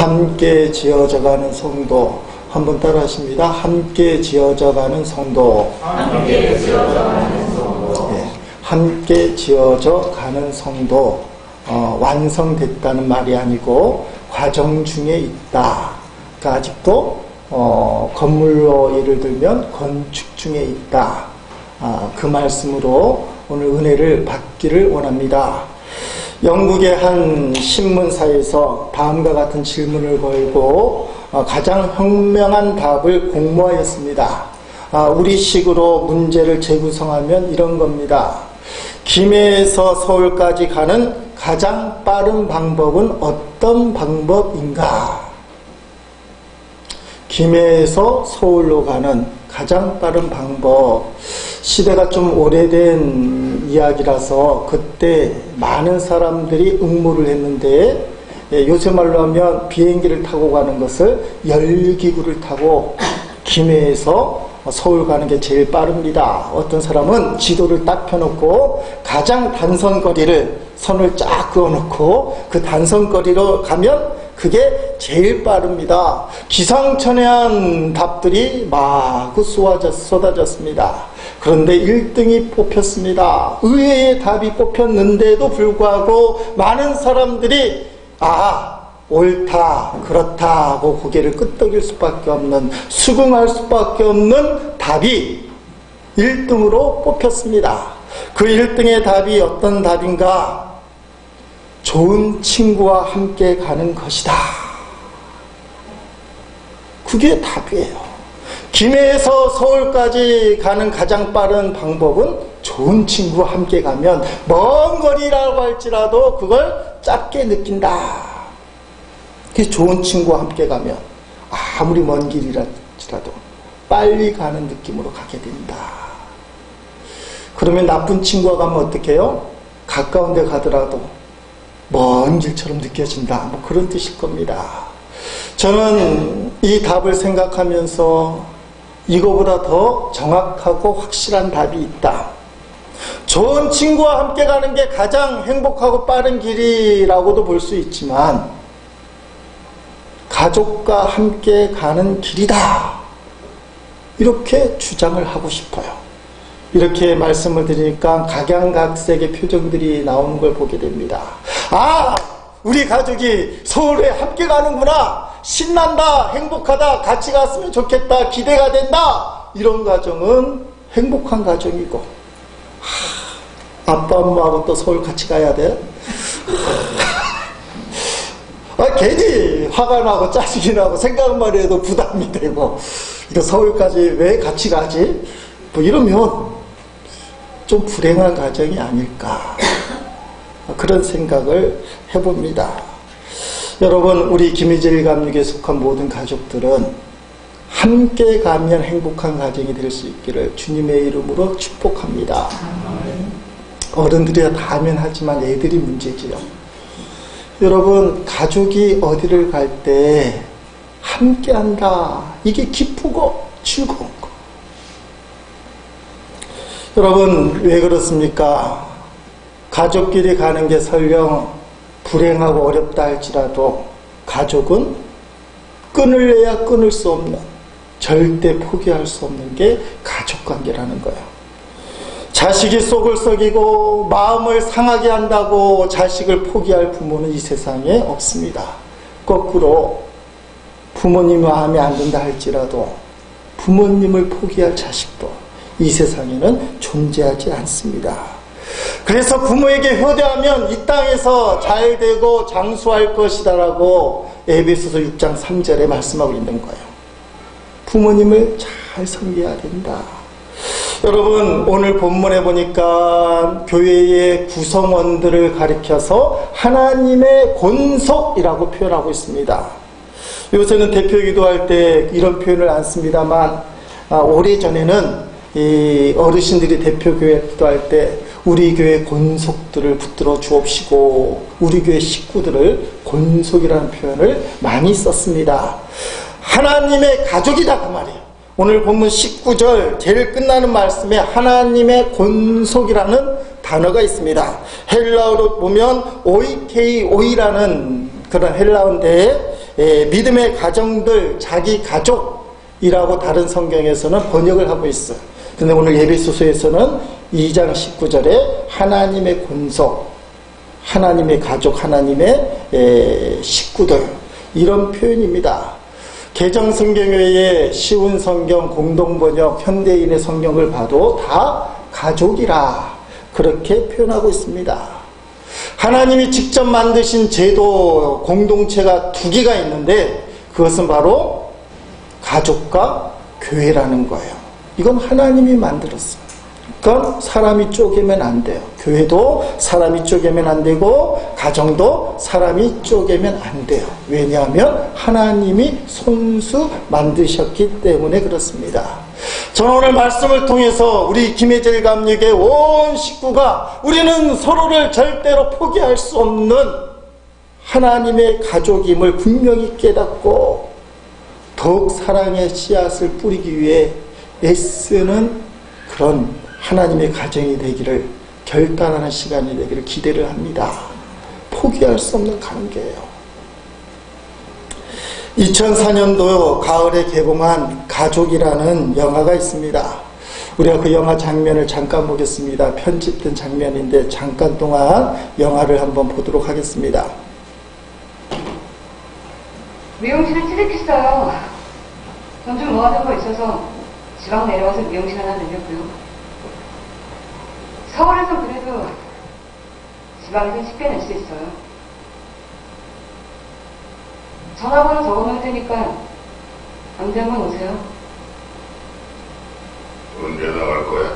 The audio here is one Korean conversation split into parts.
함께 지어져가는 성도. 한번 따라 하십니다. 함께 지어져가는 성도. 함께 지어져가는 성도. 예, 함께 지어져가는 성도. 완성됐다는 말이 아니고 과정 중에 있다. 그러니까 아직도 건물로 예를 들면 건축 중에 있다. 그 말씀으로 오늘 은혜를 받기를 원합니다. 영국의 한 신문사에서 다음과 같은 질문을 걸고 가장 현명한 답을 공모하였습니다. 우리식으로 문제를 재구성하면 이런 겁니다. 김해에서 서울까지 가는 가장 빠른 방법은 어떤 방법인가? 김해에서 서울로 가는 가장 빠른 방법. 시대가 좀 오래된 이야기라서 그때 많은 사람들이 응모를 했는데, 요새 말로 하면 비행기를 타고 가는 것을 열기구를 타고 김해에서 서울 가는 게 제일 빠릅니다. 어떤 사람은 지도를 딱 펴놓고 가장 단선거리를 선을 쫙 그어놓고 그 단선거리로 가면 그게 제일 빠릅니다. 기상천외한 답들이 마구 쏟아졌습니다. 그런데 1등이 뽑혔습니다. 의외의 답이 뽑혔는데도 불구하고 많은 사람들이 옳다, 그렇다 하고 고개를 끄덕일 수밖에 없는, 수긍할 수밖에 없는 답이 1등으로 뽑혔습니다. 그 1등의 답이 어떤 답인가? 좋은 친구와 함께 가는 것이다. 그게 답이에요. 김해에서 서울까지 가는 가장 빠른 방법은 좋은 친구와 함께 가면 먼 거리라고 할지라도 그걸 짧게 느낀다. 그게 좋은 친구와 함께 가면 아무리 먼 길이랄지라도 빨리 가는 느낌으로 가게 된다. 그러면 나쁜 친구와 가면 어떻게 해요? 가까운 데 가더라도 먼 길처럼 느껴진다. 뭐 그런 뜻일 겁니다. 저는 이 답을 생각하면서 이거보다 더 정확하고 확실한 답이 있다. 좋은 친구와 함께 가는 게 가장 행복하고 빠른 길이라고도 볼 수 있지만 가족과 함께 가는 길이다. 이렇게 주장을 하고 싶어요. 이렇게 말씀을 드리니까 각양각색의 표정들이 나오는 걸 보게 됩니다. 우리 가족이 서울에 함께 가는구나. 신난다. 행복하다. 같이 갔으면 좋겠다. 기대가 된다. 이런 가정은 행복한 가정이고, 아빠 엄마하고 또 서울 같이 가야 돼. 괜히 화가 나고 짜증이 나고 생각만 해도 부담이 되고, 이거 서울까지 왜 같이 가지? 뭐 이러면 좀 불행한 가정이 아닐까, 그런 생각을 해봅니다. 여러분, 우리 김희재 감독에 속한 모든 가족들은 함께 가면 행복한 가정이 될 수 있기를 주님의 이름으로 축복합니다. 어른들이야 다 하면 하지만 애들이 문제지요. 여러분, 가족이 어디를 갈 때 함께 한다. 이게 기쁘고 즐거운 거. 여러분, 왜 그렇습니까? 가족끼리 가는 게 설령 불행하고 어렵다 할지라도 가족은 끊을래야 끊을 수 없는, 절대 포기할 수 없는 게 가족관계라는 거예요. 자식이 속을 썩이고 마음을 상하게 한다고 자식을 포기할 부모는 이 세상에 없습니다. 거꾸로 부모님이 마음에 안 든다 할지라도 부모님을 포기할 자식도 이 세상에는 존재하지 않습니다. 그래서 부모에게 효대하면 이 땅에서 잘 되고 장수할 것이다 라고 에베소서 6장 3절에 말씀하고 있는 거예요. 부모님을 잘 섬겨야 된다. 여러분, 오늘 본문에 보니까 교회의 구성원들을 가리켜서 하나님의 권속이라고 표현하고 있습니다. 요새는 대표 기도할 때 이런 표현을 안 씁니다만, 오래전에는 이 어르신들이 대표 교회 기도할 때 우리 교회 권속들을 붙들어 주옵시고 우리 교회 식구들을 권속이라는 표현을 많이 썼습니다. 하나님의 가족이다 그 말이에요. 오늘 본문 19절 제일 끝나는 말씀에 하나님의 권속이라는 단어가 있습니다. 헬라어로 보면 오이케이오이라는 그런 헬라어인데 믿음의 가정들, 자기 가족이라고 다른 성경에서는 번역을 하고 있어요. 근데 오늘 에베소서에서는 2장 19절에 하나님의 권속, 하나님의 가족, 하나님의 식구들, 이런 표현입니다. 개정성경 외에 쉬운 성경, 공동번역, 현대인의 성경을 봐도 다 가족이라 그렇게 표현하고 있습니다. 하나님이 직접 만드신 제도, 공동체가 두 개가 있는데 그것은 바로 가족과 교회라는 거예요. 이건 하나님이 만들었어요. 그러니까 사람이 쪼개면 안 돼요. 교회도 사람이 쪼개면 안 되고 가정도 사람이 쪼개면 안 돼요. 왜냐하면 하나님이 손수 만드셨기 때문에 그렇습니다. 저는 오늘 말씀을 통해서 우리 김혜질 감리교의 온 식구가 우리는 서로를 절대로 포기할 수 없는 하나님의 가족임을 분명히 깨닫고 더욱 사랑의 씨앗을 뿌리기 위해 애쓰는 그런 하나님의 가정이 되기를, 결단하는 시간이 되기를 기대를 합니다. 포기할 수 없는 관계예요. 2004년도 가을에 개봉한 가족이라는 영화가 있습니다. 우리가 그 영화 장면을 잠깐 보겠습니다. 편집된 장면인데 잠깐 동안 영화를 한번 보도록 하겠습니다. 미용실을 취직했어요. 돈 좀 모아둔 거 있어서 지방 내려와서 미용실 하나 늘렸고요. 서울에서 그래도 지방에서 쉽게 낼 수 있어요. 전화번호 적어놓을 테니까 언제 한번 오세요. 언제 나갈 거야?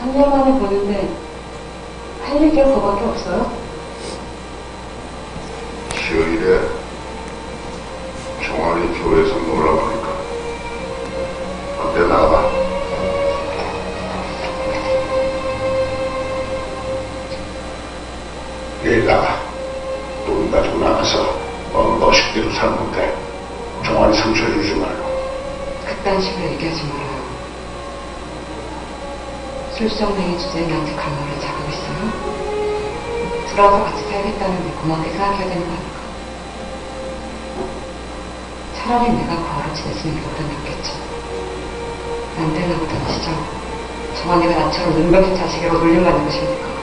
3년 만에 보는데 할 얘기가 그거밖에 없어요? 시월이래. 종아리 교회에서 놀러 가니까. 언제 나가봐. 내일 나가. 돈 가지고 나가서 멋있대로 사는데 종아리 상처 주지 말고. 그딴 식으로 얘기하지 말아요. 술성맹이 주제에 나한테 갈모를 잡고 있어요? 들어와서 같이 살겠다는데 고맙게 생각해야 되는 거 아닐까? 차라리 내가 거하러 지냈으면 이보다 낫겠죠. 안 되려고 던지죠. 정환이가 나처럼 눈병신 자식이라고 놀림받는 것입니까?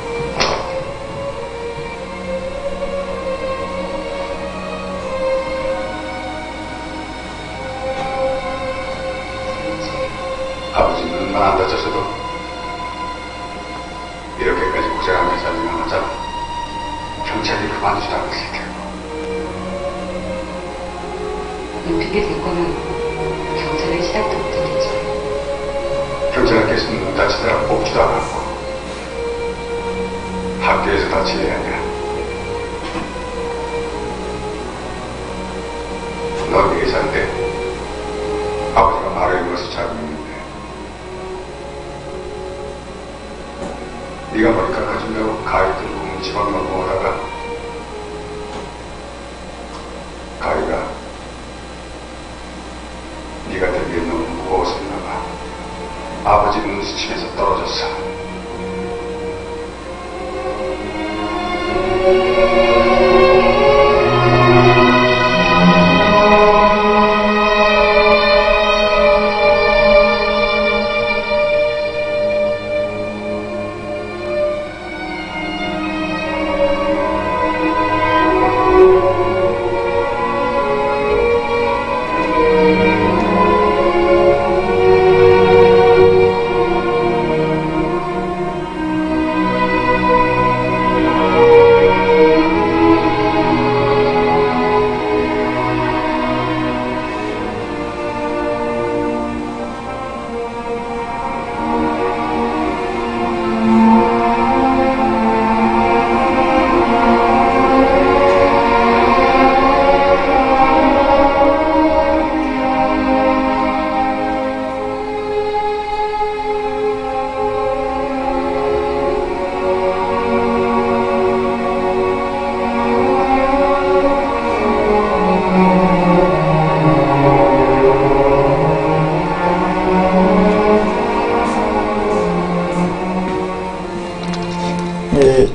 아버지는 눈만 안 다쳤어도 이렇게까지 고생하면서 살면 하잖아. 경찰이 그만두지도 않았을 테고. 핑계 댈 거면 경찰의 시작부터 됐죠. 경찰께서는 다치더라 뽑지도 않았고 학교에서 다치게 하냐. 넌 예산대 아버지가 말하는 것을 잘 믿는데 네가 머리카락 가진다고 가위 들고 지방 먹고 오다가 가위가 네가 되기에 너무 무거웠었나 봐. 아버지 눈수침에서 떨어졌어.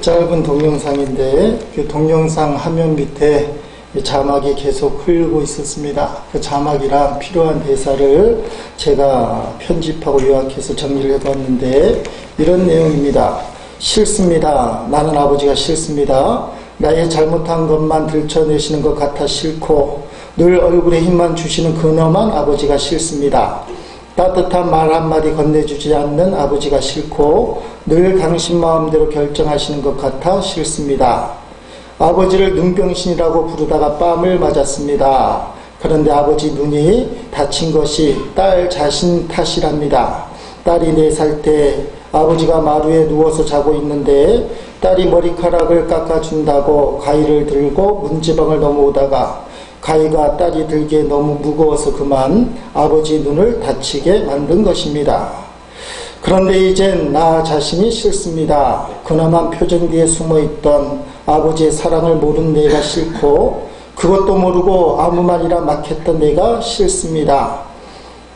짧은 동영상인데 그 동영상 화면 밑에 자막이 계속 흐르고 있었습니다. 그 자막이랑 필요한 대사를 제가 편집하고 요약해서 정리를 해봤는데 이런 내용입니다. 싫습니다. 나는 아버지가 싫습니다. 나의 잘못한 것만 들춰내시는 것 같아 싫고 늘 얼굴에 힘만 주시는 근엄한 아버지가 싫습니다. 따뜻한 말 한마디 건네주지 않는 아버지가 싫고 늘 당신 마음대로 결정하시는 것 같아 싫습니다. 아버지를 눈병신이라고 부르다가 뺨을 맞았습니다. 그런데 아버지 눈이 다친 것이 딸 자신 탓이랍니다. 딸이 4살 때 아버지가 마루에 누워서 자고 있는데 딸이 머리카락을 깎아준다고 가위를 들고 문지방을 넘어오다가 가위가 딸이 들기에 너무 무거워서 그만 아버지 눈을 다치게 만든 것입니다. 그런데 이젠 나 자신이 싫습니다. 그나마 표정 뒤에 숨어있던 아버지의 사랑을 모르는 내가 싫고 그것도 모르고 아무 말이나 막 했던 내가 싫습니다.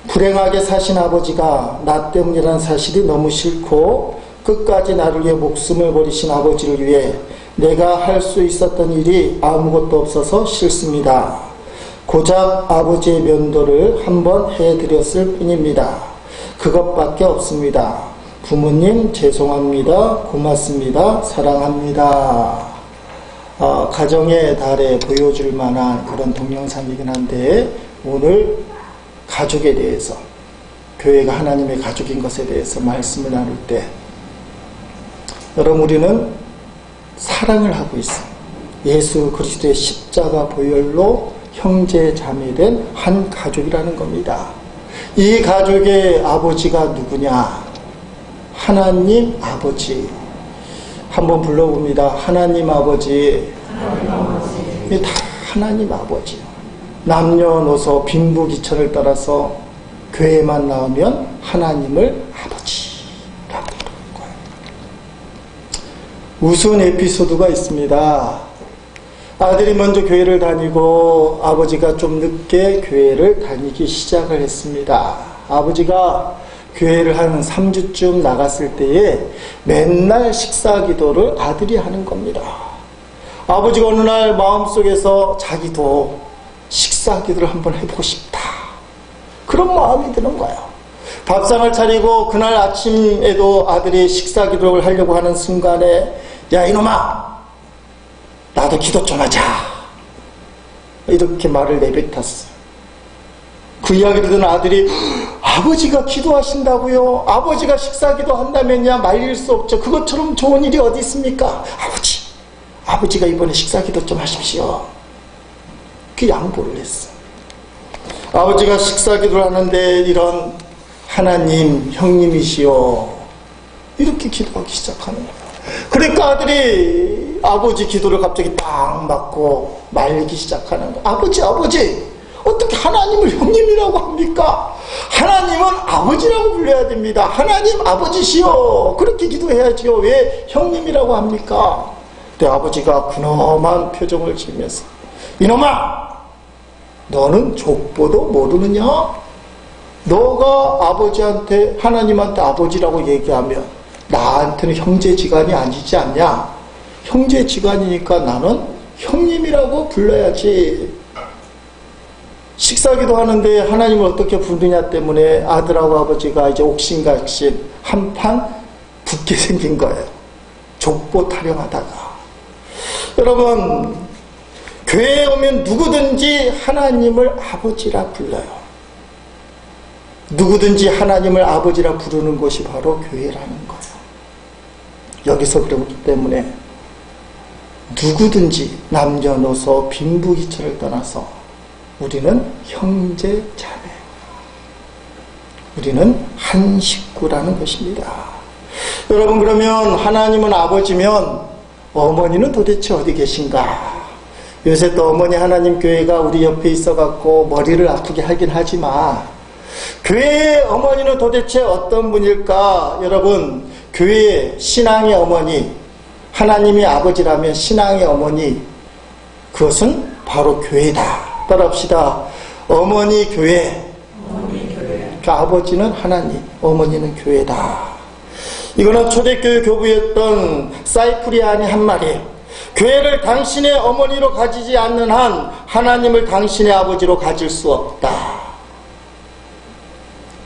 불행하게 사신 아버지가 나 때문이라는 사실이 너무 싫고 끝까지 나를 위해 목숨을 버리신 아버지를 위해 내가 할 수 있었던 일이 아무것도 없어서 싫습니다. 고작 아버지의 면도를 한번 해드렸을 뿐입니다. 그것밖에 없습니다. 부모님 죄송합니다. 고맙습니다. 사랑합니다. 가정의 달에 보여줄 만한 그런 동영상이긴 한데 오늘 가족에 대해서 교회가 하나님의 가족인 것에 대해서 말씀을 나눌 때 여러분 우리는 사랑을 하고 있습니다. 예수 그리스도의 십자가 보혈로 형제 자매된 한 가족이라는 겁니다. 이 가족의 아버지가 누구냐? 하나님 아버지. 한번 불러봅니다. 하나님 아버지. 이게 다 하나님 아버지. 남녀노소 빈부귀천을 따라서 교회만 나오면 하나님을 아버지라고 부르는 거예요. 우스운 에피소드가 있습니다. 아들이 먼저 교회를 다니고 아버지가 좀 늦게 교회를 다니기 시작을 했습니다. 아버지가 교회를 한 3주쯤 나갔을 때에 맨날 식사 기도를 아들이 하는 겁니다. 아버지가 어느 날 마음속에서 자기도 식사 기도를 한번 해보고 싶다. 그런 마음이 드는 거예요. 밥상을 차리고 그날 아침에도 아들이 식사 기도를 하려고 하는 순간에 야 이놈아 나도 기도 좀 하자. 이렇게 말을 내뱉었어요. 그 이야기를 듣는 아들이 아버지가 기도하신다고요? 아버지가 식사 기도한다면야 말릴 수 없죠. 그것처럼 좋은 일이 어디 있습니까? 아버지가 이번에 식사 기도 좀 하십시오. 그 양보를 했어. 아버지가 식사 기도를 하는데 이런 하나님 형님이시여 이렇게 기도하기 시작하는 거예요. 그러니까 아들이 아버지 기도를 갑자기 딱 맞고 말리기 시작하는 거예요. 아버지 어떻게 하나님을 형님이라고 합니까? 하나님은 아버지라고 불러야 됩니다. 하나님 아버지시여 그렇게 기도해야지요. 왜 형님이라고 합니까? 근데 아버지가 근엄한 표정을 지으면서 이놈아 너는 족보도 모르느냐? 너가 아버지한테 하나님한테 아버지라고 얘기하면 나한테는 형제지간이 아니지 않냐? 형제지간이니까 나는 형님이라고 불러야지. 식사기도 하는데 하나님을 어떻게 부르냐 때문에 아들하고 아버지가 이제 옥신각신 한판 붙게 생긴 거예요. 족보 타령하다가. 여러분 교회에 오면 누구든지 하나님을 아버지라 불러요. 누구든지 하나님을 아버지라 부르는 것이 바로 교회라는 거예요. 여기서 그렇기 때문에 누구든지 남녀노소 빈부귀천을 떠나서 우리는 형제 자매, 우리는 한 식구라는 것입니다. 여러분 그러면 하나님은 아버지면 어머니는 도대체 어디 계신가? 요새 또 어머니 하나님 교회가 우리 옆에 있어갖고 머리를 아프게 하긴 하지만 교회의 어머니는 도대체 어떤 분일까? 여러분 교회의 신앙의 어머니, 하나님이 아버지라면 신앙의 어머니, 그것은 바로 교회다. 따라합시다. 어머니 교회. 그 아버지는 하나님, 어머니는 교회다. 이거는 초대교회 교부였던 사이프리안이 한 말이에요. 교회를 당신의 어머니로 가지지 않는 한 하나님을 당신의 아버지로 가질 수 없다.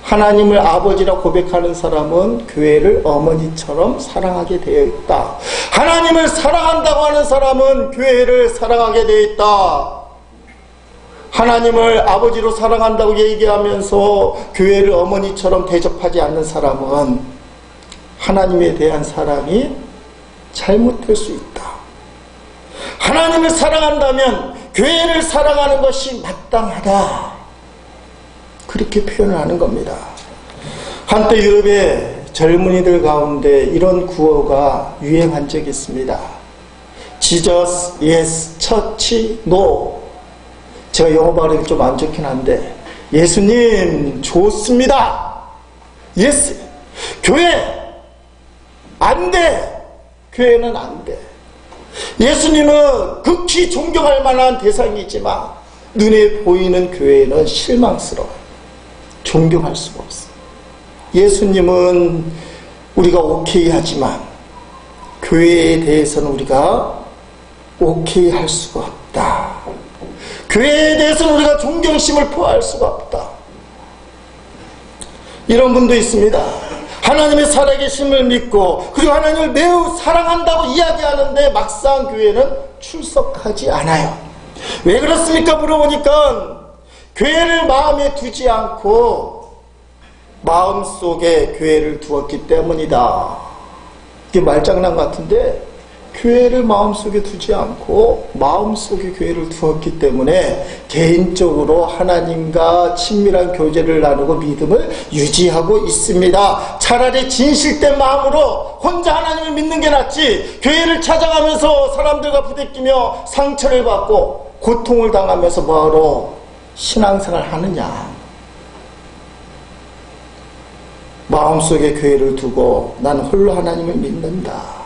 하나님을 아버지라 고백하는 사람은 교회를 어머니처럼 사랑하게 되어 있다. 하나님을 사랑한다고 하는 사람은 교회를 사랑하게 되어 있다. 하나님을 아버지로 사랑한다고 얘기하면서 교회를 어머니처럼 대접하지 않는 사람은 하나님에 대한 사랑이 잘못될 수 있다. 하나님을 사랑한다면 교회를 사랑하는 것이 마땅하다. 그렇게 표현을 하는 겁니다. 한때 유럽의 젊은이들 가운데 이런 구호가 유행한 적이 있습니다. Jesus, yes, church, no. 제가 영어 발음이 좀 안 좋긴 한데, 예수님 좋습니다. yes. 교회 안 돼. 교회는 안 돼. 예수님은 극히 존경할 만한 대상이지만 눈에 보이는 교회는 실망스러워요. 존경할 수가 없어. 예수님은 우리가 오케이 하지만 교회에 대해서는 우리가 오케이 할 수가 없다. 교회에 대해서는 우리가 존경심을 표할 수가 없다. 이런 분도 있습니다. 하나님의 살아계심을 믿고 그리고 하나님을 매우 사랑한다고 이야기하는데 막상 교회는 출석하지 않아요. 왜 그렇습니까? 물어보니까 교회를 마음에 두지 않고 마음속에 교회를 두었기 때문이다. 이게 말장난 같은데 교회를 마음속에 두지 않고 마음속에 교회를 두었기 때문에 개인적으로 하나님과 친밀한 교제를 나누고 믿음을 유지하고 있습니다. 차라리 진실된 마음으로 혼자 하나님을 믿는 게 낫지 교회를 찾아가면서 사람들과 부대끼며 상처를 받고 고통을 당하면서 뭐하러 신앙생활 하느냐. 마음속에 교회를 두고 나는 홀로 하나님을 믿는다.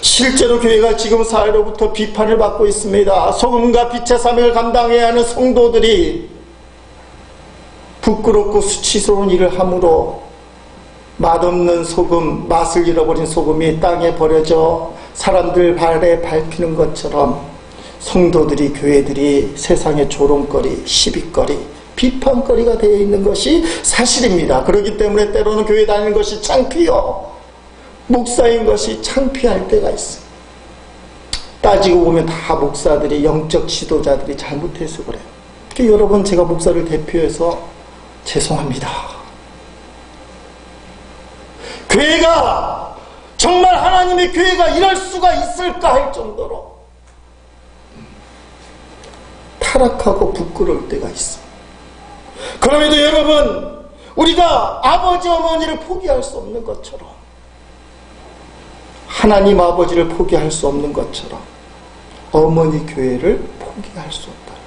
실제로 교회가 지금 사회로부터 비판을 받고 있습니다. 소금과 빛의 사명을 감당해야 하는 성도들이 부끄럽고 수치스러운 일을 함으로 맛없는 소금, 맛을 잃어버린 소금이 땅에 버려져 사람들 발에 밟히는 것처럼 성도들이, 교회들이 세상의 조롱거리, 시비거리, 비판거리가 되어 있는 것이 사실입니다. 그렇기 때문에 때로는 교회 다니는 것이 창피해요. 목사인 것이 창피할 때가 있어요. 따지고 보면 다 목사들이, 영적 지도자들이 잘못해서 그래요. 그러니까 여러분, 제가 목사를 대표해서 죄송합니다. 교회가 정말 하나님의 교회가 이럴 수가 있을까 할 정도로 타락하고 부끄러울 때가 있어. 그럼에도 여러분, 우리가 아버지 어머니를 포기할 수 없는 것처럼, 하나님 아버지를 포기할 수 없는 것처럼 어머니 교회를 포기할 수 없다는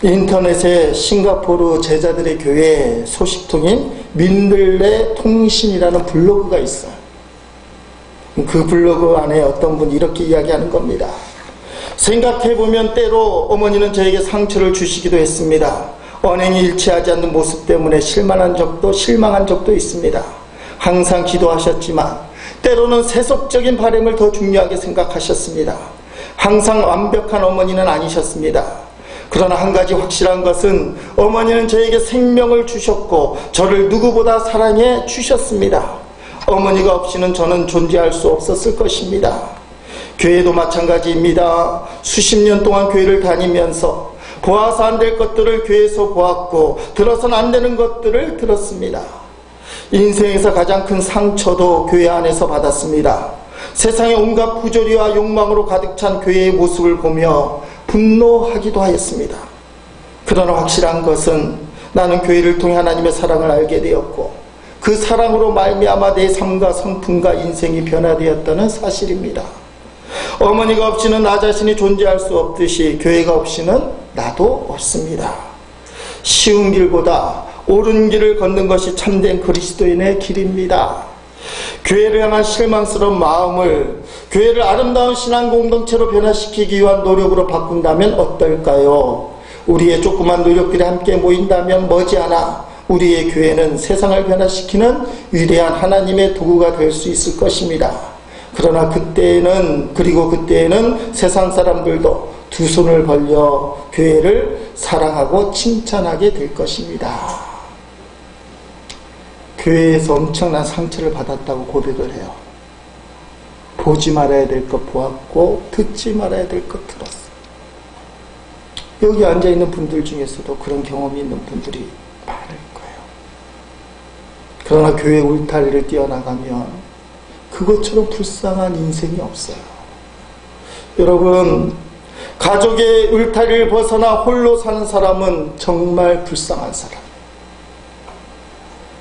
거예요. 인터넷에 싱가포르 제자들의 교회 소식통인 민들레 통신이라는 블로그가 있어요. 그 블로그 안에 어떤 분이 이렇게 이야기하는 겁니다. 생각해보면 때로 어머니는 저에게 상처를 주시기도 했습니다. 언행이 일치하지 않는 모습 때문에 실망한 적도 있습니다. 항상 기도하셨지만 때로는 세속적인 바람을 더 중요하게 생각하셨습니다. 항상 완벽한 어머니는 아니셨습니다. 그러나 한 가지 확실한 것은 어머니는 저에게 생명을 주셨고 저를 누구보다 사랑해 주셨습니다. 어머니가 없이는 저는 존재할 수 없었을 것입니다. 교회도 마찬가지입니다. 수십 년 동안 교회를 다니면서 보아서 안 될 것들을 교회에서 보았고 들어서는 안 되는 것들을 들었습니다. 인생에서 가장 큰 상처도 교회 안에서 받았습니다. 세상의 온갖 부조리와 욕망으로 가득 찬 교회의 모습을 보며 분노하기도 하였습니다. 그러나 확실한 것은 나는 교회를 통해 하나님의 사랑을 알게 되었고 그 사랑으로 말미암아 내 삶과 성품과 인생이 변화되었다는 사실입니다. 어머니가 없이는 나 자신이 존재할 수 없듯이 교회가 없이는 나도 없습니다. 쉬운 길보다 옳은 길을 걷는 것이 참된 그리스도인의 길입니다. 교회를 향한 실망스러운 마음을 교회를 아름다운 신앙 공동체로 변화시키기 위한 노력으로 바꾼다면 어떨까요? 우리의 조그만 노력들이 함께 모인다면 머지않아 우리의 교회는 세상을 변화시키는 위대한 하나님의 도구가 될 수 있을 것입니다. 그러나 그때에는 세상 사람들도 두 손을 벌려 교회를 사랑하고 칭찬하게 될 것입니다. 교회에서 엄청난 상처를 받았다고 고백을 해요. 보지 말아야 될 것 보았고 듣지 말아야 될 것 들었어. 여기 앉아있는 분들 중에서도 그런 경험이 있는 분들이 많을 거예요. 그러나 교회 울타리를 뛰어나가면 그것처럼 불쌍한 인생이 없어요. 여러분, 가족의 울타리를 벗어나 홀로 사는 사람은 정말 불쌍한 사람.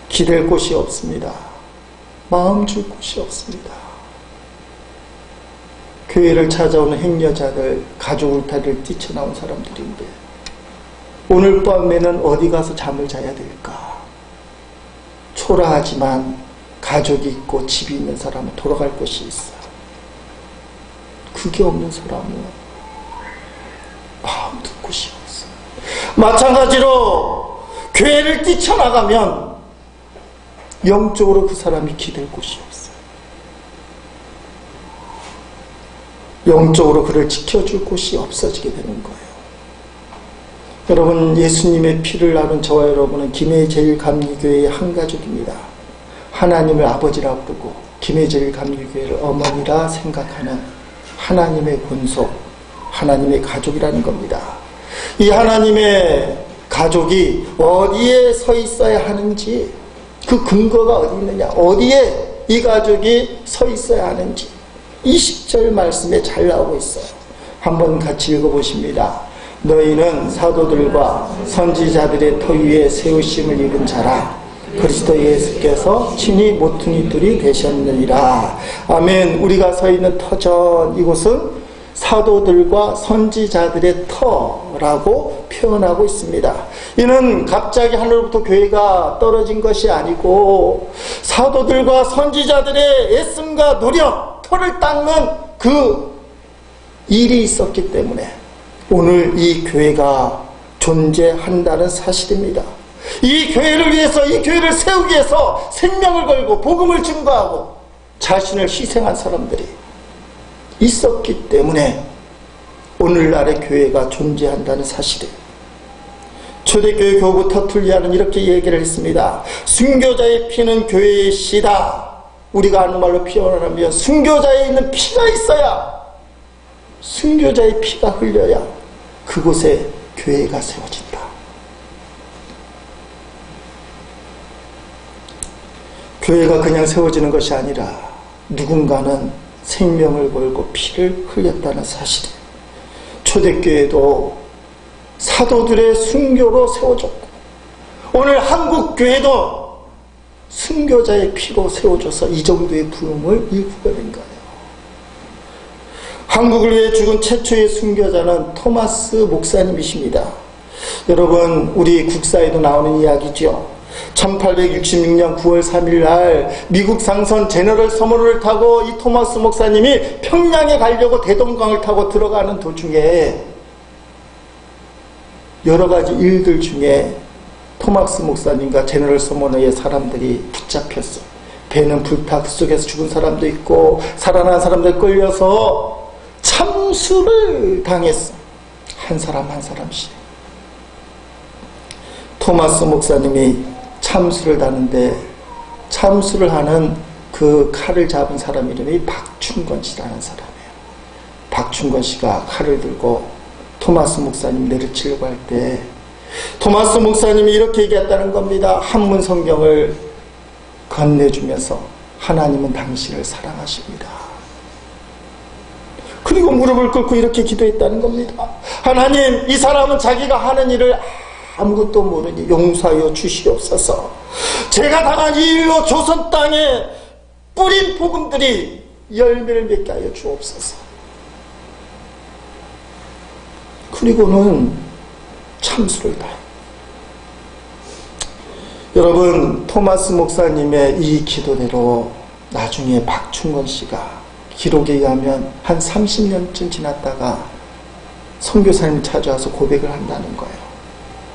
기댈 곳이 없습니다. 마음 줄 곳이 없습니다. 교회를 찾아오는 행여자들, 가족 울타리를 뛰쳐나온 사람들인데 오늘 밤에는 어디 가서 잠을 자야 될까? 초라하지만 가족이 있고 집이 있는 사람은 돌아갈 곳이 있어요. 그게 없는 사람은 마음 둘 곳이 없어요. 마찬가지로 교회를 뛰쳐나가면 영적으로 그 사람이 기댈 곳이 없어요. 영적으로 그를 지켜줄 곳이 없어지게 되는 거예요. 여러분, 예수님의 피를 나눈 저와 여러분은 김해제일감리교회의 한 가족입니다. 하나님을 아버지라 부르고 김해제일감리교회를 어머니라 생각하는 하나님의 본속, 하나님의 가족이라는 겁니다. 이 하나님의 가족이 어디에 서 있어야 하는지, 그 근거가 어디 있느냐, 어디에 이 가족이 서 있어야 하는지 20절 말씀에 잘 나오고 있어요. 한번 같이 읽어보십니다. 너희는 사도들과 선지자들의 터 위에 세우심을 입은 자라. 그리스도 예수께서 친히 모퉁이들이 되셨느니라. 아멘. 우리가 서 있는 터전, 이곳은 사도들과 선지자들의 터라고 표현하고 있습니다. 이는 갑자기 하늘로부터 교회가 떨어진 것이 아니고 사도들과 선지자들의 애씀과 노력, 터를 닦는 그 일이 있었기 때문에 오늘 이 교회가 존재한다는 사실입니다. 이 교회를 위해서, 이 교회를 세우기 위해서 생명을 걸고 복음을 증거하고 자신을 희생한 사람들이 있었기 때문에 오늘날의 교회가 존재한다는 사실이에요. 초대교회 교부 터툴리아는 이렇게 얘기를 했습니다. 순교자의 피는 교회의 씨다. 우리가 아는 말로 표현하면 순교자에 있는 피가 있어야, 순교자의 피가 흘려야 그곳에 교회가 세워진다. 교회가 그냥 세워지는 것이 아니라 누군가는 생명을 걸고 피를 흘렸다는 사실이에요. 초대교회도 사도들의 순교로 세워졌고 오늘 한국교회도 순교자의 피로 세워져서 이 정도의 부흥을 일구게 된 거예요. 한국을 위해 죽은 최초의 순교자는 토마스 목사님이십니다. 여러분, 우리 국사에도 나오는 이야기죠. 1866년 9월 3일 날 미국 상선 제너럴 서머를 타고 이 토마스 목사님이 평양에 가려고 대동강을 타고 들어가는 도중에 여러 가지 일들 중에 토마스 목사님과 제너럴 서머너의 사람들이 붙잡혔어. 배는 불탁 속에서 죽은 사람도 있고 살아난 사람들 끌려서 참수를 당했어. 한 사람 한 사람씩. 토마스 목사님이 참수를 다는데 참수를 하는 그 칼을 잡은 사람 이름이 박충건 씨라는 사람이에요. 박충건 씨가 칼을 들고 토마스 목사님 내리치려고 할 때 토마스 목사님이 이렇게 얘기했다는 겁니다. 한문 성경을 건네주면서 하나님은 당신을 사랑하십니다. 그리고 무릎을 꿇고 이렇게 기도했다는 겁니다. 하나님, 이 사람은 자기가 하는 일을 아무것도 모르니 용서하여 주시옵소서. 제가 당한 이 일로 조선 땅에 뿌린 복음들이 열매를 맺게 하여 주옵소서. 그리고는 참수를 다해. 여러분, 토마스 목사님의 이 기도대로 나중에 박충건 씨가 기록에 의하면 한 30년쯤 지났다가 선교사님을 찾아와서 고백을 한다는 거예요.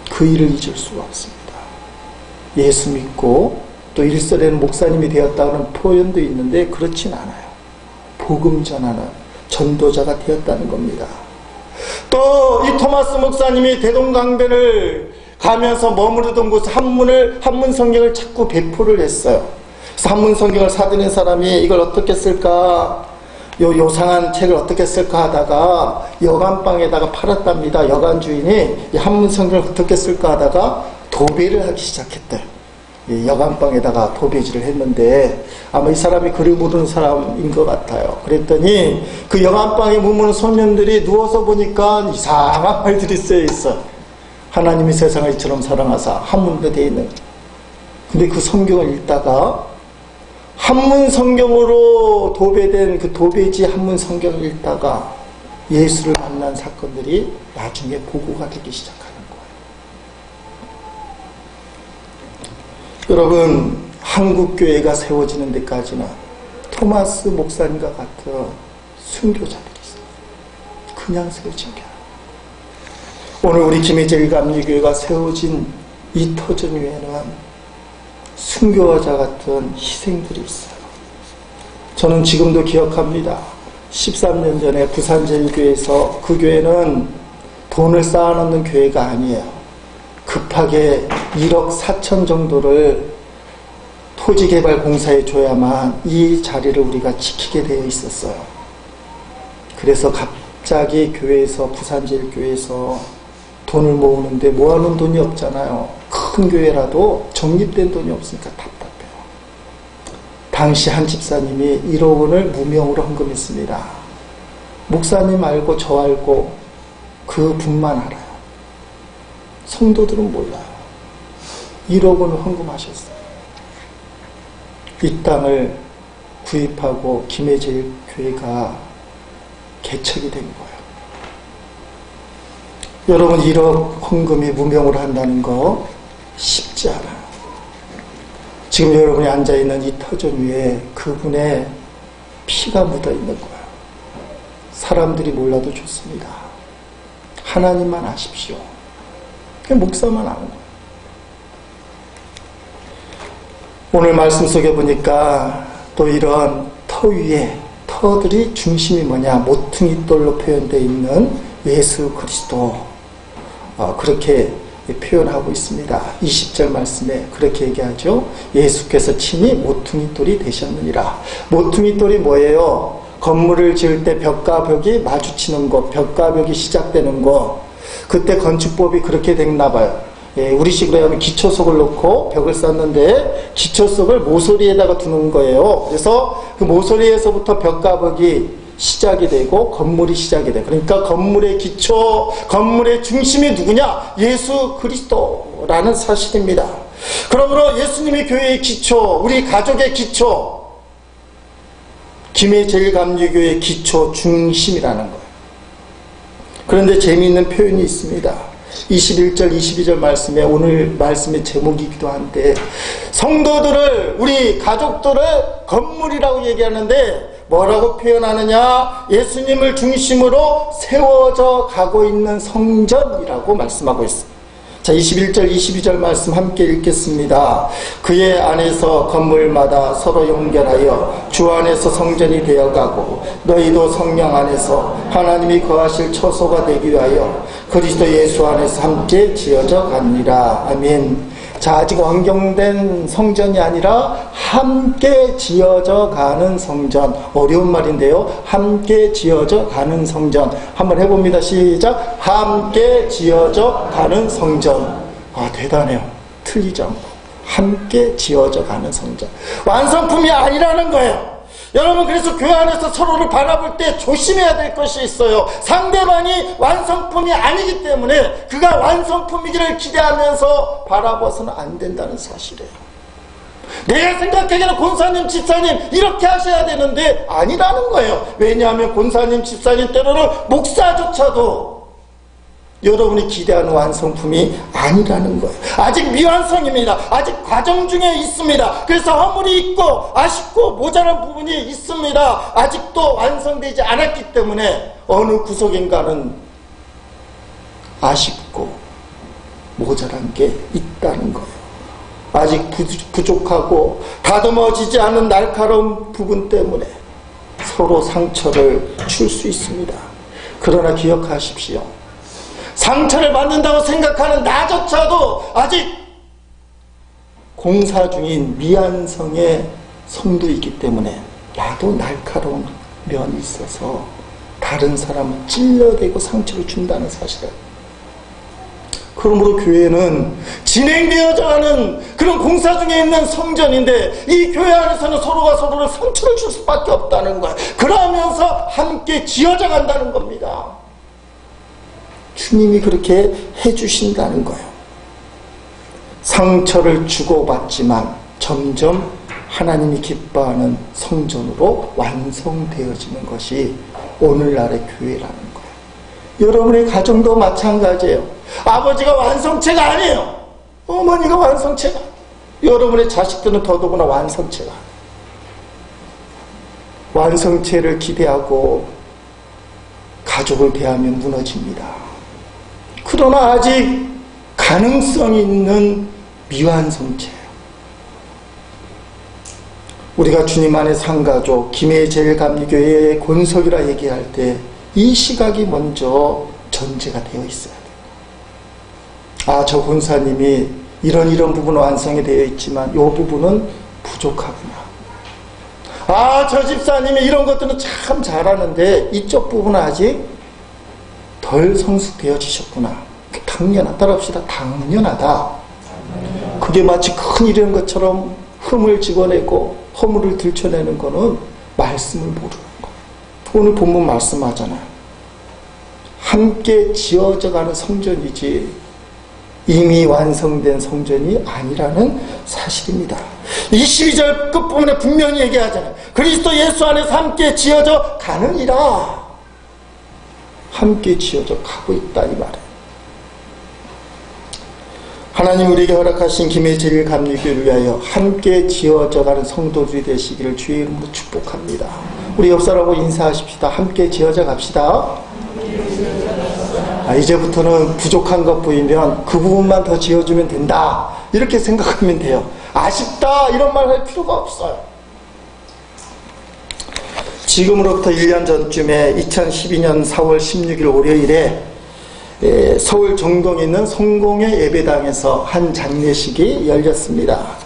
그 일을 잊을 수가 없습니다. 예수 믿고 또 일설에는 목사님이 되었다는 표현도 있는데 그렇진 않아요. 복음 전하는 전도자가 되었다는 겁니다. 또 이 토마스 목사님이 대동강변을 가면서 머무르던 곳 한문 성경을 자꾸 배포를 했어요. 그래서 한문 성경을 사들인 사람이 이걸 어떻게 쓸까, 요상한 책을 어떻게 쓸까 하다가 여관방에다가 팔았답니다. 여관 주인이 이 한문 성경을 어떻게 쓸까 하다가 도배를 하기 시작했대요. 여관방에다가 도배질을 했는데 아마 이 사람이 글을 모르는 사람인 것 같아요. 그랬더니 그 여관방에 머무는 소년들이 누워서 보니까 이상한 말들이 쓰여 있어. 하나님이 세상을 이처럼 사랑하사, 한문으로 되어 있는. 근데 그 성경을 읽다가 한문 성경으로 도배된 그 도배지 한문 성경을 읽다가 예수를 만난 사건들이 나중에 보고가 되기 시작하는 거예요. 여러분, 한국교회가 세워지는 데까지는 토마스 목사님과 같은 순교자들이 있어요. 그냥 세워진 게 아니에요. 오늘 우리 김해제일감리교회가 세워진 이 터전위에는 순교자 같은 희생들이 있어요. 저는 지금도 기억합니다. 13년 전에 부산제일교회에서, 그 교회는 돈을 쌓아놓는 교회가 아니에요. 급하게 1억 4천 정도를 토지개발공사에 줘야만 이 자리를 우리가 지키게 되어 있었어요. 그래서 갑자기 교회에서, 부산제일교회에서 돈을 모으는데 모아놓은 돈이 없잖아요. 큰 교회라도 적립된 돈이 없으니까 답답해요. 당시 한 집사님이 1억 원을 무명으로 헌금했습니다. 목사님 알고 저 알고 그분만 알아요. 성도들은 몰라요. 1억 원을 헌금하셨어요. 이 땅을 구입하고 김해제일교회가 개척이 된 거예요. 여러분, 1억 헌금이 무명으로 한다는 거 쉽지 않아요. 지금 여러분이 앉아있는 이 터전 위에 그분의 피가 묻어있는 거예요. 사람들이 몰라도 좋습니다. 하나님만 아십시오. 그냥 목사만 아는 거예요. 오늘 말씀 속에 보니까 또 이런 터 위에, 터들이 중심이 뭐냐, 모퉁이돌로 표현되어 있는 예수 그리스도, 그렇게 표현하고 있습니다. 20절 말씀에 그렇게 얘기하죠. 예수께서 친히 모퉁이돌이 되셨느니라. 모퉁이돌이 뭐예요? 건물을 지을 때 벽과 벽이 마주치는 곳, 벽과 벽이 시작되는 곳. 그때 건축법이 그렇게 됐나 봐요. 우리식으로 하면 기초석을 놓고 벽을 쌓는데 기초석을 모서리에다가 두는 거예요. 그래서 그 모서리에서부터 벽과 벽이 시작이 되고 건물이 시작이 돼요. 그러니까 건물의 기초, 건물의 중심이 누구냐? 예수 그리스도라는 사실입니다. 그러므로 예수님이 교회의 기초, 우리 가족의 기초, 김해제일감리교회의 기초 중심이라는 거예요. 그런데 재미있는 표현이 있습니다. 21절, 22절 말씀에 오늘 말씀의 제목이기도 한데, 성도들을, 우리 가족들을 건물이라고 얘기하는데 뭐라고 표현하느냐? 예수님을 중심으로 세워져 가고 있는 성전이라고 말씀하고 있습니다. 자, 21절, 22절 말씀 함께 읽겠습니다. 그의 안에서 건물마다 서로 연결하여 주 안에서 성전이 되어가고 너희도 성령 안에서 하나님이 거하실 처소가 되기 위하여 그리스도 예수 안에서 함께 지어져 갑니다. 아멘. 자, 아직 완경된 성전이 아니라 함께 지어져 가는 성전. 어려운 말인데요. 함께 지어져 가는 성전. 한번 해봅니다. 시작. 함께 지어져 가는 성전. 아, 대단해요. 틀리지 않고. 함께 지어져 가는 성전. 완성품이 아니라는 거예요. 여러분, 그래서 교회 안에서 서로를 바라볼 때 조심해야 될 것이 있어요. 상대방이 완성품이 아니기 때문에 그가 완성품이기를 기대하면서 바라봐서는 안 된다는 사실이에요. 내가 생각하기에는 권사님, 집사님 이렇게 하셔야 되는데 아니라는 거예요. 왜냐하면 권사님, 집사님, 때로는 목사조차도 여러분이 기대하는 완성품이 아니라는 거예요. 아직 미완성입니다. 아직 과정 중에 있습니다. 그래서 허물이 있고 아쉽고 모자란 부분이 있습니다. 아직도 완성되지 않았기 때문에 어느 구석인가는 아쉽고 모자란 게 있다는 거예요. 아직 부족하고 다듬어지지 않은 날카로운 부분 때문에 서로 상처를 줄 수 있습니다. 그러나 기억하십시오. 상처를 받는다고 생각하는 나조차도 아직 공사 중인 미완성의 성도이기 때문에 나도 날카로운 면이 있어서 다른 사람을 찔러대고 상처를 준다는 사실을. 그러므로 교회는 진행되어져 가는 그런 공사 중에 있는 성전인데 이 교회 안에서는 서로가 서로를 상처를 줄 수밖에 없다는 거예요. 그러면서 함께 지어져 간다는 겁니다. 주님이 그렇게 해주신다는 거예요. 상처를 주고받지만 점점 하나님이 기뻐하는 성전으로 완성되어지는 것이 오늘날의 교회라는 거예요. 여러분의 가정도 마찬가지예요. 아버지가 완성체가 아니에요. 어머니가 완성체가. 여러분의 자식들은 더더구나 완성체가. 완성체를 기대하고 가족을 대하면 무너집니다. 그러나 아직 가능성이 있는 미완성체예요. 우리가 주님 안의 상가족 김해제일감리교회의 권석이라 얘기할 때 이 시각이 먼저 전제가 되어 있어야 돼요. 아, 저 권사님이 이런 부분 완성이 되어 있지만 이 부분은 부족하구나. 아, 저 집사님이 이런 것들은 참 잘하는데 이쪽 부분은 아직 덜 성숙되어지셨구나. 당연하다. 따라합시다. 당연하다. 그게 마치 큰일인 것처럼 흠을 집어내고 허물을 들춰내는 거는 말씀을 모르는 거예요. 오늘 본문 말씀하잖아요. 함께 지어져가는 성전이지 이미 완성된 성전이 아니라는 사실입니다. 22절 끝부분에 분명히 얘기하잖아요. 그리스도 예수 안에서 함께 지어져 가느니라. 함께 지어져 가고 있다 이 말이에요. 하나님 우리에게 허락하신 김해제일감리교회를 위하여 함께 지어져가는 성도들이 되시기를 주의 이름으로 축복합니다. 우리 옆 사람하고 인사하십시다. 함께 지어져 갑시다. 이제부터는 부족한 것 보이면 그 부분만 더 지어주면 된다 이렇게 생각하면 돼요. 아쉽다 이런 말 할 필요가 없어요. 지금으로부터 1년 전쯤에 2012년 4월 16일 월요일에 서울 정동에 있는 성공회 예배당에서 한 장례식이 열렸습니다.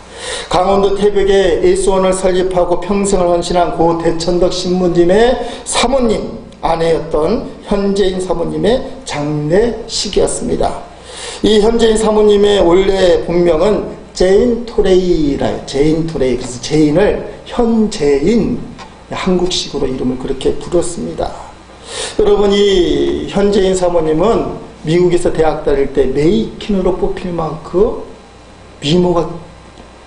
강원도 태백에 예수원을 설립하고 평생을 헌신한 고 대천덕 신부님의 사모님 아내였던 현재인 사모님의 장례식이었습니다. 이 현재인 사모님의 원래 본명은 제인 토레이라요. 제인 토레이. 그래서 제인을 현재인 한국식으로 이름을 그렇게 부르었습니다. 여러분 이 현재인 사모님은 미국에서 대학 다닐 때 메이킨으로 뽑힐 만큼 미모가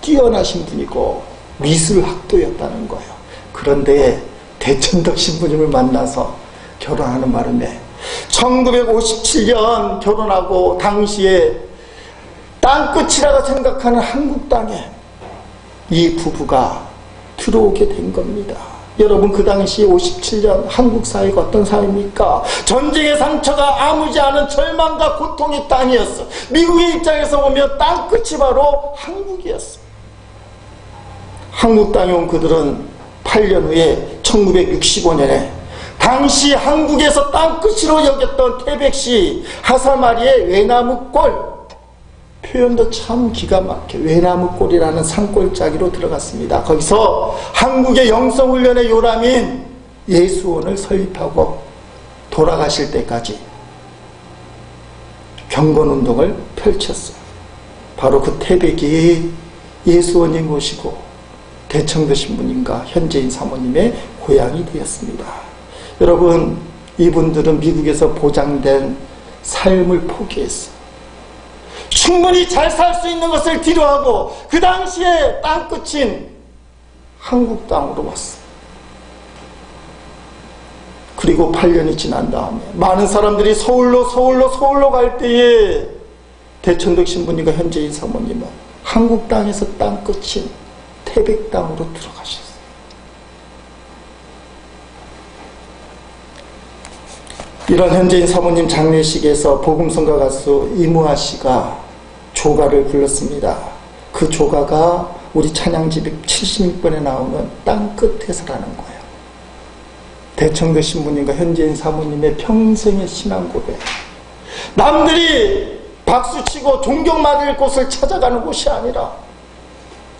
뛰어나신 분이고 미술학도였다는 거예요. 그런데 대천덕 신부님을 만나서 결혼하는 바람에 1957년 결혼하고 당시에 땅끝이라고 생각하는 한국 땅에 이 부부가 들어오게 된 겁니다. 여러분 그 당시 57년 한국 사회가 어떤 사회입니까? 전쟁의 상처가 아무지 않은 절망과 고통의 땅이었어. 미국의 입장에서 보면 땅끝이 바로 한국이었어. 한국 땅에 온 그들은 8년 후에 1965년에 당시 한국에서 땅끝으로 여겼던 태백시 하사마리의 외나무골, 표현도 참 기가 막혀. 외나무골이라는 산골짜기로 들어갔습니다. 거기서 한국의 영성훈련의 요람인 예수원을 설립하고 돌아가실 때까지 경건운동을 펼쳤어요. 바로 그 태백이 예수원이 모시고 대청도 신부님과 현재인 사모님의 고향이 되었습니다. 여러분 이분들은 미국에서 보장된 삶을 포기했어요. 충분히 잘 살 수 있는 것을 뒤로하고 그 당시에 땅끝인 한국 땅으로 왔어요. 그리고 8년이 지난 다음에 많은 사람들이 서울로 갈 때에 대천덕 신부님과 현재인 사모님은 한국 땅에서 땅끝인 태백 땅으로 들어가셨어요. 이런 현재인 사모님 장례식에서 복음성가 가수 이무아 씨가 조가를 불렀습니다. 그 조가가 우리 찬양집 76번에 나오는 땅끝에서라는 거예요. 대청도 신부님과 현재인 사모님의 평생의 신앙 고백. 남들이 박수치고 존경받을 곳을 찾아가는 곳이 아니라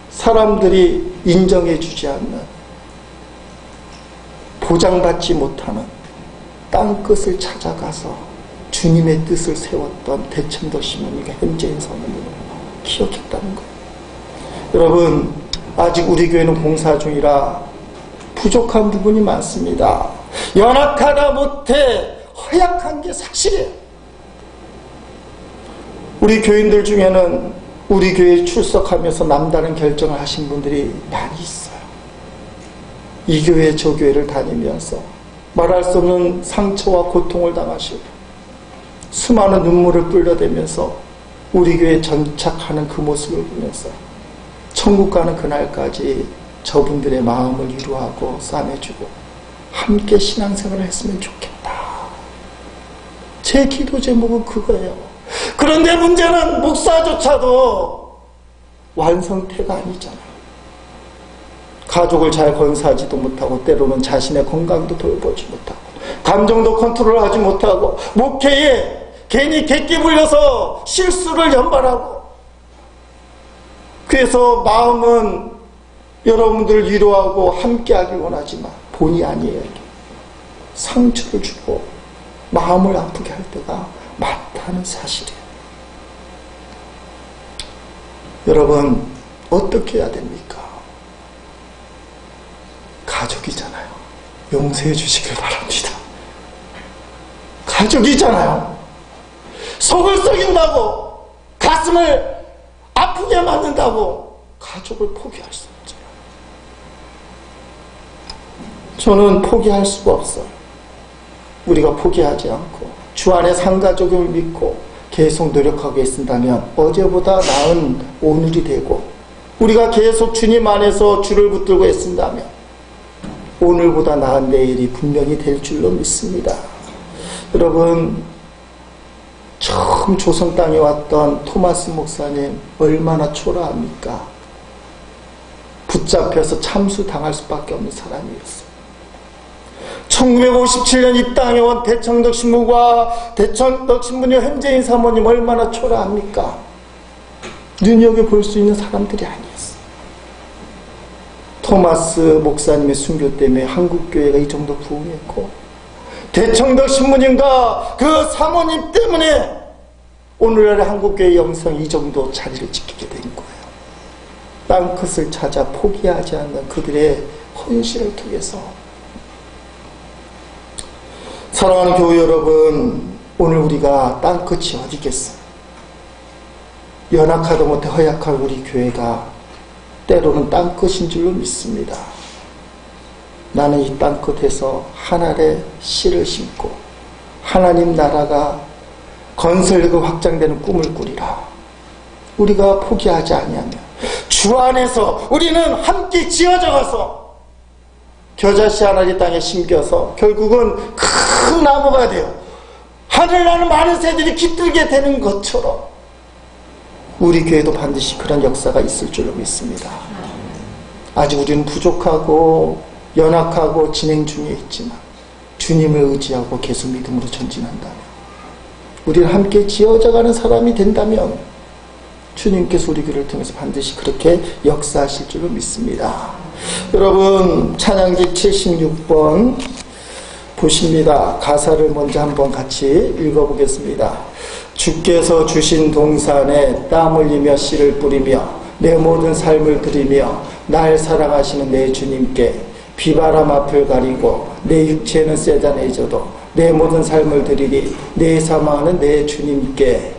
사람들이 인정해주지 않는, 보장받지 못하는 땅끝을 찾아가서 주님의 뜻을 세웠던 대청도 신부님과 현재인 사모님을 기억했다는 거예요. 여러분, 아직 우리 교회는 공사 중이라 부족한 부분이 많습니다. 연약하다 못해 허약한 게 사실이에요. 우리 교인들 중에는 우리 교회에 출석하면서 남다른 결정을 하신 분들이 많이 있어요. 이 교회 저 교회를 다니면서 말할 수 없는 상처와 고통을 당하시고 수많은 눈물을 끌려대면서 우리 교회에 전착하는 그 모습을 보면서 천국 가는 그날까지 저분들의 마음을 위로하고 싸매주고 함께 신앙생활을 했으면 좋겠다. 제 기도 제목은 그거예요. 그런데 문제는 목사조차도 완성태가 아니잖아요. 가족을 잘 건사하지도 못하고 때로는 자신의 건강도 돌보지 못하고 감정도 컨트롤하지 못하고 목회에 괜히 객기 불려서 실수를 연발하고, 그래서 마음은 여러분들을 위로하고 함께하길 원하지만 본의 아니에요. 상처를 주고 마음을 아프게 할 때가 많다는 사실이에요. 여러분, 어떻게 해야 됩니까? 가족이잖아요. 용서해 주시길 바랍니다. 가족이잖아요. 속을 썩인다고, 가슴을 아프게 만든다고 가족을 포기할 수 없잖아요. 저는 포기할 수가 없어요. 우리가 포기하지 않고 주 안에 상가족을 믿고 계속 노력하고 있다면 어제보다 나은 오늘이 되고, 우리가 계속 주님 안에서 주를 붙들고 애쓴다면 오늘보다 나은 내일이 분명히 될 줄로 믿습니다. 여러분, 처음 조선 땅에 왔던 토마스 목사님 얼마나 초라합니까? 붙잡혀서 참수당할 수밖에 없는 사람이었어요. 1957년 이 땅에 온 대청덕 신부와 대청덕 신부님 현재인 사모님 얼마나 초라합니까? 눈여겨볼 수 있는 사람들이 아니었어요. 토마스 목사님의 순교 때문에 한국교회가 이 정도 부흥했고, 대청덕 신부님과 그 사모님 때문에 오늘날의 한국교회 영성이 이 정도 자리를 지키게 된 거예요. 땅끝을 찾아 포기하지 않는 그들의 헌신을 통해서. 사랑하는 교회 여러분, 오늘 우리가 땅끝이 어디겠어요? 연약하다 못해 허약한 우리 교회가 때로는 땅끝인 줄로 믿습니다. 나는 이 땅끝에서 하늘의 씨를 심고 하나님 나라가 건설되고 확장되는 꿈을 꾸리라. 우리가 포기하지 아니하면 주 안에서 우리는 함께 지어져 가서 겨자씨 하나의 땅에 심겨서 결국은 큰 나무가 돼요. 하늘나는 많은 새들이 깃들게 되는 것처럼 우리 교회도 반드시 그런 역사가 있을 줄로 믿습니다. 아직 우리는 부족하고 연약하고 진행 중에 있지만 주님을 의지하고 계속 믿음으로 전진한다면, 우리는 함께 지어져가는 사람이 된다면 주님께서 우리 교회를 통해서 반드시 그렇게 역사하실 줄로 믿습니다. 여러분, 찬양지 76번 보십니다. 가사를 먼저 한번 같이 읽어보겠습니다. 주께서 주신 동산에 땀 흘리며 씨를 뿌리며 내 모든 삶을 드리며 날 사랑하시는 내 주님께 비바람 앞을 가리고 내 육체는 세잔해져도 내 모든 삶을 드리리. 내 사망은 내 주님께.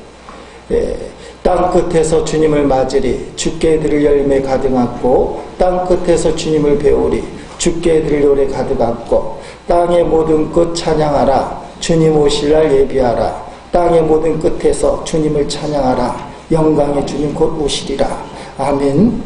땅끝에서 주님을 맞으리. 주께 드릴 열매 가득 안고 땅끝에서 주님을 배우리. 주께 드릴 노래 가득 안고 땅의 모든 끝 찬양하라. 주님 오실 날 예비하라. 땅의 모든 끝에서 주님을 찬양하라. 영광의 주님 곧 오시리라. 아멘.